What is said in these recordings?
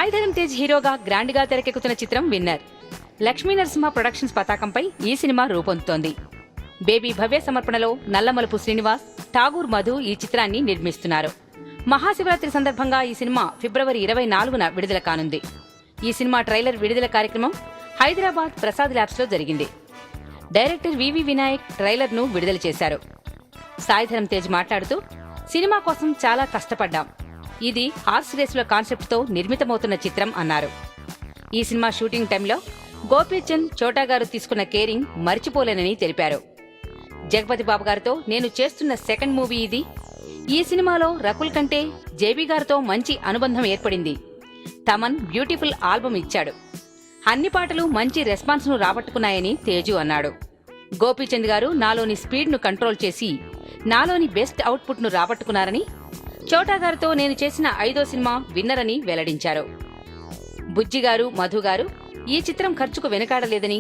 సాయిధరం తేజ్ హీరోగా గ్రాండ్ గా తెరకెక్కుతున్న చిత్రం విన్నర్. లక్ష్మీ నరసింహ ప్రొడక్షన్స్ పతాకంపై ఈ సినిమా రూపొందుతోంది. బేబీ భవ్య సమర్పణలో నల్లమలుపు శ్రీనివాస్, ఠాగూర్ మధు ఈ చిత్రాన్ని నిర్మిస్తున్నారు. మహాశివరాత్రి సందర్భంగా ఈ సినిమా ఫిబ్రవరి 24న విడుదల కానుంది. ఈ సినిమా ట్రైలర్ విడుదల కార్యక్రమం హైదరాబాద్ ప్రసాద్ ల్యాబ్స్ లో జరిగింది. డైరెక్టర్ వివి వినాయక్ ట్రైలర్ ను విడుదల చేశారు. సాయిధరం తేజ్ మాట్లాడుతూ, సినిమా కోసం చాలా కష్టపడ్డాం. ఇది హార్స్ రేసుల కాన్సెప్ట్ తో నిర్మితమవుతున్న చిత్రం అన్నారు. ఈ సినిమా షూటింగ్ టైంలో గోపీచంద్, చోటా గారు తీసుకున్న కేరింగ్ మర్చిపోలేనని తెలిపారు. జగపతి బాబు గారితో నేను చేస్తున్న సెకండ్ మూవీ ఇది. ఈ సినిమాలో రకుల్ కంటే జేబీ గారితో మంచి అనుబంధం ఏర్పడింది. తమన్ బ్యూటిఫుల్ ఆల్బమ్ ఇచ్చాడు. అన్ని పాటలు మంచి రెస్పాన్స్ ను రాబట్టుకున్నాయని తేజు అన్నాడు. గోపీచంద్ గారు నాలోని స్పీడ్ ను కంట్రోల్ చేసి నాలోని బెస్ట్ అవుట్పుట్ ను రాబట్టుకున్నారని, చోటా గారితో నేను చేసిన 5వ సినిమా విన్నర్ అని వెల్లడించారు. బుజ్జి గారు, మధు గారు ఈ చిత్రం ఖర్చుకు వెనుకాడలేదని,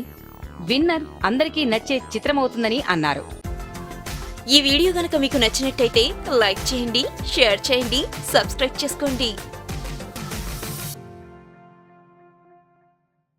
విన్నర్ అందరికీ నచ్చే చిత్రమవుతుందని అన్నారు. ఈ వీడియో గనక మీకు నచ్చినట్టయితే లైక్ చేయండి, షేర్ చేయండి, సబ్స్క్రైబ్ చేసుకోండి.